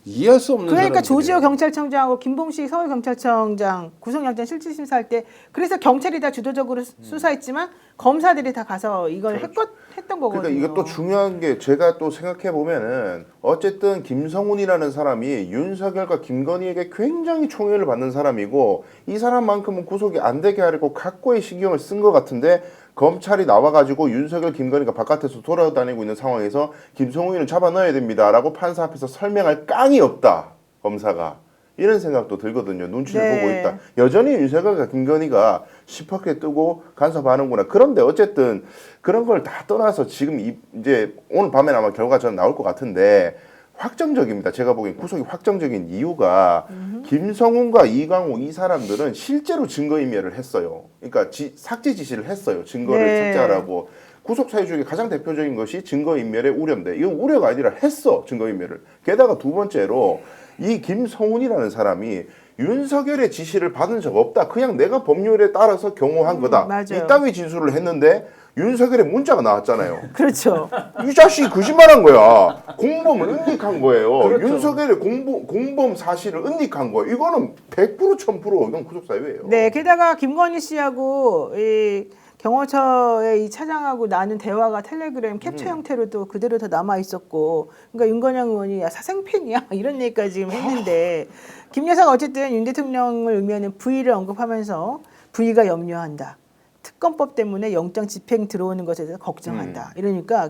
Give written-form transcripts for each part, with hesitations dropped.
이해할 수 없는 그러니까 사람들이에요. 조지호 경찰청장하고 김봉식 서울경찰청장 구속영장 실질심사할 때 그래서 경찰이 다 주도적으로 수사했지만 검사들이 다 가서 이걸 했던 거거든요. 그러니까 이게 또 중요한 게 제가 또 생각해 보면은 어쨌든 김성훈이라는 사람이 윤석열과 김건희에게 굉장히 총애를 받는 사람이고 이 사람만큼은 구속이 안 되게 하려고 각고의 신경을 쓴 것 같은데 검찰이 나와가지고 윤석열, 김건희가 바깥에서 돌아다니고 있는 상황에서 김성훈이는 잡아 넣어야 됩니다라고 판사 앞에서 설명할 깡이 없다 검사가 이런 생각도 들거든요. 눈치를 네. 보고 있다. 여전히 윤석열과 김건희가 시퍼게 뜨고 간섭하는구나. 그런데 어쨌든 그런 걸 다 떠나서 지금 이제 오늘 밤에 아마 결과가 저는 나올 것 같은데 확정적입니다. 제가 보기엔 구속이 확정적인 이유가 김성훈과 이광호 이 사람들은 실제로 증거인멸을 했어요. 그러니까 삭제 지시를 했어요. 증거를 네. 삭제하라고. 구속 사유 중에 가장 대표적인 것이 증거인멸의 우려인데 이건 우려가 아니라 했어. 증거인멸을. 게다가 두 번째로 이 김성훈이라는 사람이 윤석열의 지시를 받은 적 없다. 그냥 내가 법률에 따라서 경호한 거다. 맞아요. 이따위 진술을 했는데 윤석열의 문자가 나왔잖아요. 그렇죠. 이 자식이 거짓말한 거야. 공범을 은닉한 거예요. 그렇죠. 윤석열의 공범 사실을 은닉한 거야. 이거는 100% 1000% 이건 구속 사유예요. 네, 게다가 김건희 씨하고 이 경호처의 이 차장하고 나눈 대화가 텔레그램 캡처 형태로도 그대로 다 남아 있었고, 그러니까 윤건영 의원이 야, 사생팬이야 이런 얘기까지 지금 했는데 김 여사가 어쨌든 윤 대통령을 의미하는 V를 언급하면서 V가 염려한다. 특검법 때문에 영장 집행 들어오는 것에 대해서 걱정한다. 이러니까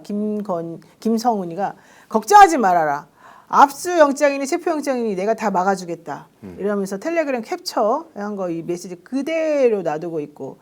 김성훈이가 걱정하지 말아라. 압수영장이니 체포영장이니 내가 다 막아주겠다. 이러면서 텔레그램 캡처한 거 이 메시지 그대로 놔두고 있고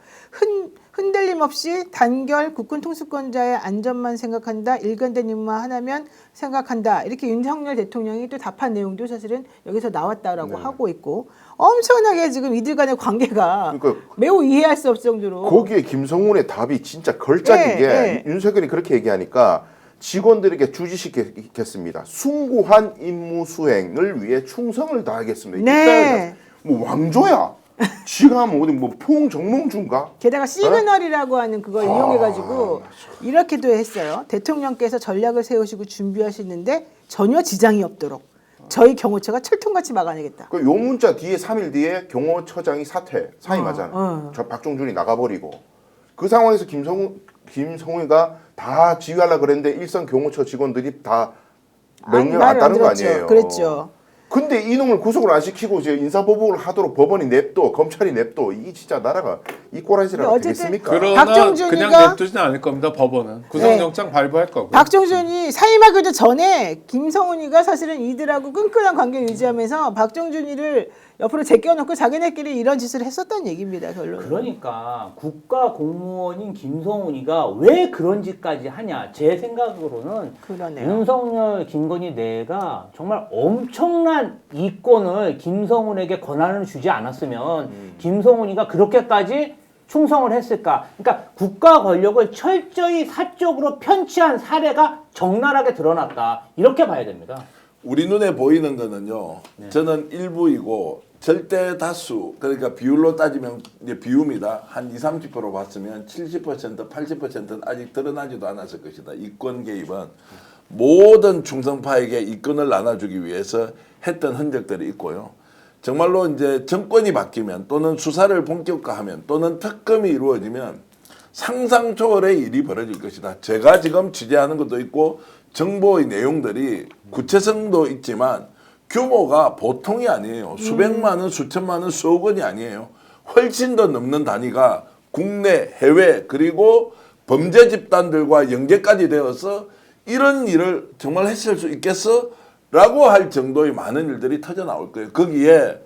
흔들림 없이 단결 국군 통수권자의 안전만 생각한다. 일관된 임무만 하나면 생각한다. 이렇게 윤석열 대통령이 또 답한 내용도 사실은 여기서 나왔다라고 하고 있고 엄청나게 지금 이들 간의 관계가 그러니까 매우 이해할 수 없을 정도로 거기에 김성훈의 답이 진짜 걸작인 게 윤석열이 그렇게 얘기하니까 직원들에게 주지시켰습니다. 숭고한 임무 수행을 위해 충성을 다하겠습니다. 네. 뭐 왕조야. 지가 뭐 어디 뭐 포옹정몽주인가? 게다가 시그널이라고 하는 그걸 이용해가지고 이렇게도 했어요. 대통령께서 전략을 세우시고 준비하시는데 전혀 지장이 없도록 저희 경호처가 철통같이 막아내겠다. 그 요 문자 뒤에 3일 뒤에 경호처장이 사임하잖아요. 저 박종준이 나가버리고 그 상황에서 김성훈이가 다 지휘하려고 그랬는데 일선 경호처 직원들이 다 명령 안 따른 거 아니에요. 그랬죠. 근데 이놈을 구속을 안 시키고 이제 인사보복을 하도록 법원이 냅둬 검찰이 냅둬 이게 진짜 나라가 이 꼬라지라가 되겠습니까? 그러나 박정준이가 그냥 냅두지는 않을 겁니다. 법원은 구속영장 발부할 거고. 박정준이 사임하기도 전에 김성훈이가 사실은 이들하고 끈끈한 관계 유지하면서 박정준이를 옆으로 제껴놓고 자기네끼리 이런 짓을 했었다는 얘기입니다. 결론은. 그러니까 국가 공무원인 김성훈이가 왜 그런 짓까지 하냐. 제 생각으로는 그러네요. 윤석열, 김건희 내가 정말 엄청난 이권을 김성훈에게 권한을 주지 않았으면 김성훈이가 그렇게까지 충성을 했을까. 그러니까 국가 권력을 철저히 사적으로 편취한 사례가 적나라하게 드러났다. 이렇게 봐야 됩니다. 우리 눈에 보이는 거는요. 저는 일부이고 절대 다수 그러니까 비율로 따지면 이제 비율입니다. 한 20-30% 봤으면 70%, 80%는 아직 드러나지도 않았을 것이다. 이권 개입은 모든 충성파에게 이권을 나눠주기 위해서 했던 흔적들이 있고요. 정말로 이제 정권이 바뀌면 또는 수사를 본격화하면 또는 특검이 이루어지면 상상 초월의 일이 벌어질 것이다. 제가 지금 취재하는 것도 있고 정보의 내용들이 구체성도 있지만 규모가 보통이 아니에요. 수백만 원, 수천만 원, 수억 원이 아니에요. 훨씬 더 넘는 단위가 국내, 해외 그리고 범죄 집단들과 연계까지 되어서 이런 일을 정말 했을 수 있겠어? 라고 할 정도의 많은 일들이 터져 나올 거예요. 거기에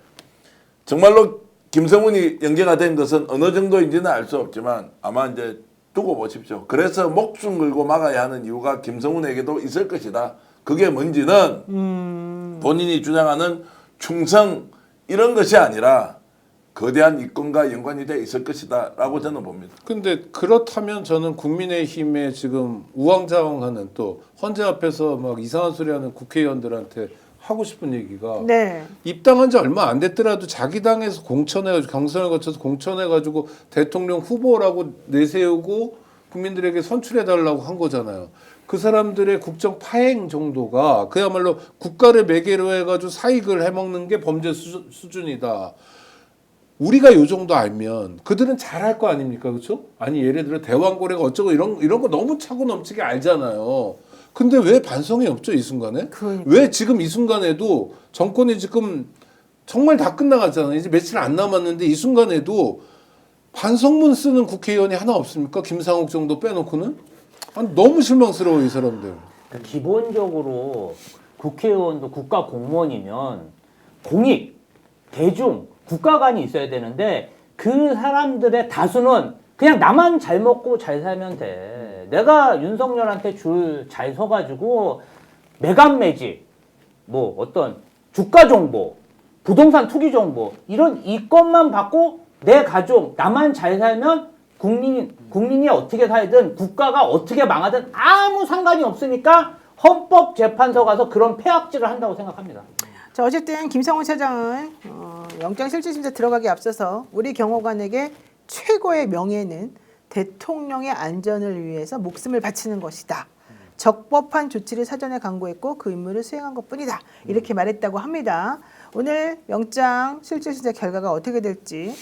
정말로 김성훈이 연계가 된 것은 어느 정도인지는 알 수 없지만 아마 이제 두고 보십시오. 그래서 목숨 걸고 막아야 하는 이유가 김성훈에게도 있을 것이다. 그게 뭔지는 본인이 주장하는 충성 이런 것이 아니라 거대한 이권과 연관이 돼 있을 것이다 라고 저는 봅니다. 근데 그렇다면 저는 국민의힘에 지금 우왕좌왕하는 또 헌재 앞에서 막 이상한 소리하는 국회의원들한테 하고 싶은 얘기가 네. 입당한 지 얼마 안 됐더라도 자기 당에서 공천해가지고 경선을 거쳐서 공천해가지고 대통령 후보라고 내세우고 국민들에게 선출해달라고 한 거잖아요. 그 사람들의 국정 파행 정도가 그야말로 국가를 매개로 해가지고 사익을 해먹는 게 범죄 수준이다. 우리가 요 정도 알면 그들은 잘할 거 아닙니까, 그렇죠? 아니 예를 들어 대왕고래가 어쩌고 이런 거 너무 차고 넘치게 알잖아요. 근데 왜 반성이 없죠 이 순간에? 그러니까. 왜 지금 이 순간에도 정권이 지금 정말 다 끝나가잖아요. 이제 며칠 안 남았는데 이 순간에도 반성문 쓰는 국회의원이 하나 없습니까? 김상욱 정도 빼놓고는? 아니, 너무 실망스러워 이 사람들. 그러니까 기본적으로 국회의원도 국가 공무원이면 공익, 대중, 국가관이 있어야 되는데 그 사람들의 다수는 그냥 나만 잘 먹고 잘 살면 돼. 내가 윤석열한테 줄 잘 서가지고 매각매직, 뭐 어떤 주가 정보, 부동산 투기 정보 이런 이것만 받고 내 가족 나만 잘 살면 국민이 어떻게 살든 국가가 어떻게 망하든 아무 상관이 없으니까 헌법재판소 가서 그런 폐악질을 한다고 생각합니다. 자, 어쨌든 김성훈 차장은 영장실질심사 들어가기 앞서서 우리 경호관에게 최고의 명예는 대통령의 안전을 위해서 목숨을 바치는 것이다. 적법한 조치를 사전에 강구했고 그 임무를 수행한 것뿐이다. 이렇게 말했다고 합니다. 오늘 영장 실질심사 결과가 어떻게 될지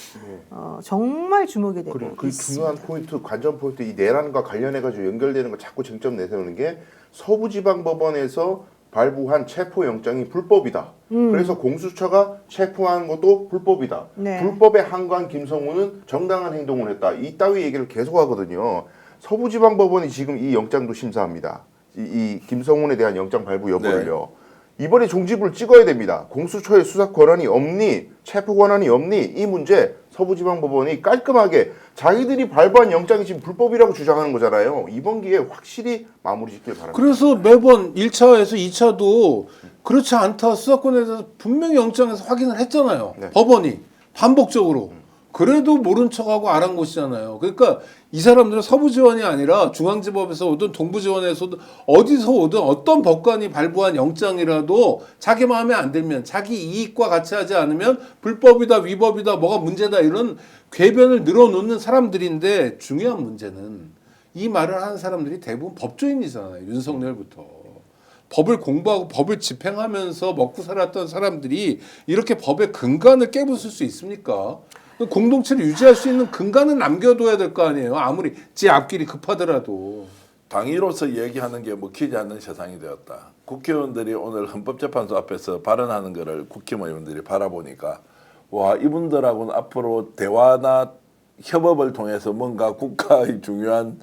정말 주목이 되고 그리고 그 있습니다. 중요한 포인트, 관전 포인트, 이 내란과 관련해가지고 연결되는 거 자꾸 쟁점 내세우는 게 서부지방법원에서 발부한 체포영장이 불법이다. 그래서 공수처가 체포한 것도 불법이다. 네. 불법에 항거한 김성훈은 정당한 행동을 했다. 이따위 얘기를 계속하거든요. 서부지방법원이 지금 이 영장도 심사합니다. 이 김성훈에 대한 영장 발부 여부를요. 이번에 종지부를 찍어야 됩니다. 공수처의 수사 권한이 없니? 체포 권한이 없니? 이 문제 서부지방법원이 깔끔하게 자기들이 발부한 영장이 지금 불법이라고 주장하는 거잖아요. 이번 기회에 확실히 마무리 짓길 바랍니다. 그래서 매번 1차에서 2차도 그렇지 않다 수사권에 대해서 분명히 영장에서 확인을 했잖아요. 네. 법원이 반복적으로. 그래도 모른 척하고 아랑곳이잖아요. 그러니까 이 사람들은 서부지원이 아니라 중앙지법에서 오든 동부지원에서 오든 어디서 오든 어떤 법관이 발부한 영장이라도 자기 마음에 안 들면 자기 이익과 같이 하지 않으면 불법이다 위법이다 뭐가 문제다 이런 궤변을 늘어놓는 사람들인데 중요한 문제는 이 말을 하는 사람들이 대부분 법조인이잖아요. 윤석열부터. 법을 공부하고 법을 집행하면서 먹고 살았던 사람들이 이렇게 법의 근간을 깨부술 수 있습니까? 공동체를 유지할 수 있는 근간은 남겨둬야 될 거 아니에요. 아무리 지 앞길이 급하더라도. 당위로서 얘기하는 게 먹히지 않는 세상이 되었다. 국회의원들이 오늘 헌법재판소 앞에서 발언하는 것을 국회의원들이 바라보니까 와 이분들하고는 앞으로 대화나 협업을 통해서 뭔가 국가의 중요한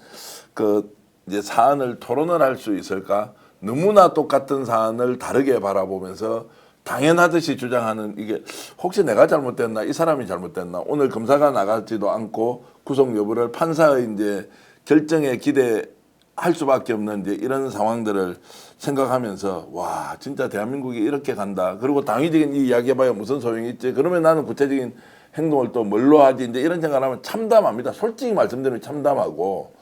그 이제 사안을 토론을 할 수 있을까? 너무나 똑같은 사안을 다르게 바라보면서 당연하듯이 주장하는 이게 혹시 내가 잘못됐나 이 사람이 잘못됐나 오늘 검사가 나가지도 않고 구속 여부를 판사의 이제 결정에 기대할 수밖에 없는 이제 이런 상황들을 생각하면서 와 진짜 대한민국이 이렇게 간다. 그리고 당위적인 이 이야기해봐야 무슨 소용이 있지. 그러면 나는 구체적인 행동을 또 뭘로 하지 이제 이런 생각을 하면 참담합니다. 솔직히 말씀드리면 참담하고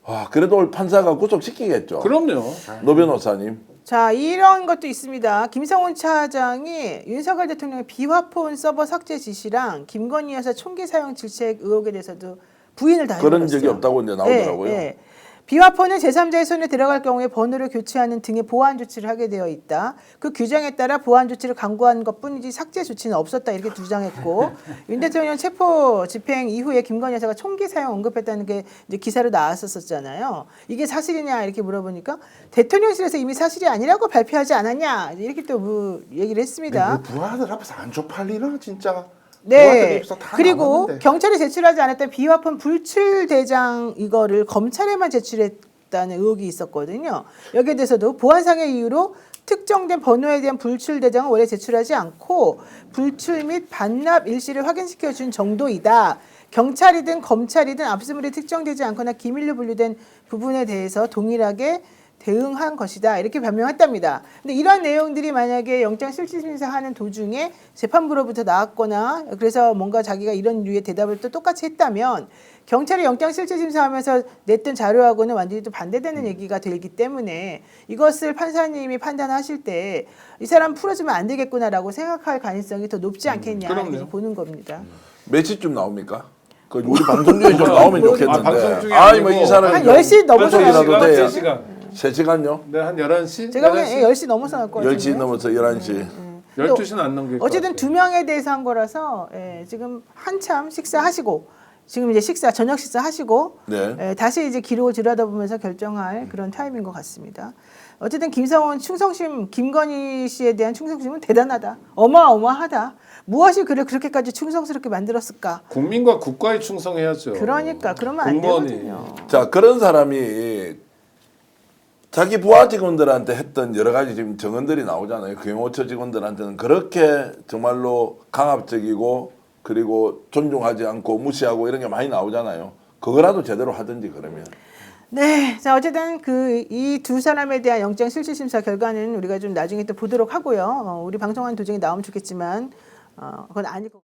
와 그래도 오늘 판사가 구속시키겠죠. 그럼요. 노 변호사님. 자, 이런 것도 있습니다. 김성훈 차장이 윤석열 대통령의 비화폰 서버 삭제 지시랑 김건희 여사 총기 사용 질책 의혹에 대해서도 부인을 다 그런 해버렸어요. 적이 없다고 이제 나오더라고요. 네. 비화폰은 제3자의 손에 들어갈 경우에 번호를 교체하는 등의 보안 조치를 하게 되어 있다. 그 규정에 따라 보안 조치를 강구한 것뿐이지 삭제 조치는 없었다 이렇게 주장했고 윤 대통령 체포 집행 이후에 김건희 여사가 총기 사용 언급했다는 게 이제 기사로 나왔었잖아요. 이게 사실이냐 이렇게 물어보니까 대통령실에서 이미 사실이 아니라고 발표하지 않았냐 이렇게 또 얘기를 했습니다. 부하들 앞에서 안 쪽팔리나 진짜. 네. 부하들 다 그리고 나왔는데. 경찰에 제출하지 않았던 비화폰 불출 대장 이거를 검찰에만 제출했다는 의혹이 있었거든요. 여기에 대해서도 보안상의 이유로 특정된 번호에 대한 불출 대장은 원래 제출하지 않고 불출 및 반납 일시를 확인시켜 준 정도이다. 경찰이든 검찰이든 압수물이 특정되지 않거나 기밀로 분류된 부분에 대해서 동일하게 대응한 것이다 이렇게 변명했답니다. 근데 이런 내용들이 만약에 영장 실질심사하는 도중에 재판부로부터 나왔거나 그래서 뭔가 자기가 이런 류의 대답을 또 똑같이 했다면 경찰이 영장 실질심사하면서 냈던 자료하고는 완전히 또 반대되는 얘기가 되기 때문에 이것을 판사님이 판단하실 때 이 사람 풀어주면 안 되겠구나라고 생각할 가능성이 더 높지 않겠냐 이렇게 보는 겁니다. 몇 시쯤 나옵니까? 그 우리 방송 중에 좀 나오면 좋겠는데. 방송 중에 아니 뭐 이 사람이 한 10시 넘어서 몇 시라도 돼야. 3시간. 3시간요? 네, 한 11시? 제가 보기엔 10시 넘어서 갈 것 같은데. 10시 넘어서 11시. 12시는 안 넘길 것 어쨌든 같아요. 2명에 대해서 한 거라서 지금 한참 식사하시고 지금 이제 저녁 식사 하시고 네. 다시 이제 기록을 들여다보면서 결정할 그런 타임인 것 같습니다. 어쨌든 김성훈 충성심, 김건희 씨에 대한 충성심은 대단하다. 어마어마하다. 무엇이 그를 그렇게까지 충성스럽게 만들었을까? 국민과 국가에 충성해야죠. 그러니까 그러면 안 공무원이. 되거든요. 자, 그런 사람이 자기 부하 직원들한테 했던 여러 가지 지금 정언들이 나오잖아요. 경호처 직원들한테는 그렇게 정말로 강압적이고 그리고 존중하지 않고 무시하고 이런 게 많이 나오잖아요. 그거라도 제대로 하든지 그러면. 네, 자 어쨌든 이 두 사람에 대한 영장 실질심사 결과는 우리가 좀 나중에 또 보도록 하고요. 우리 방송한 도중에 나오면 좋겠지만 그건 아니고.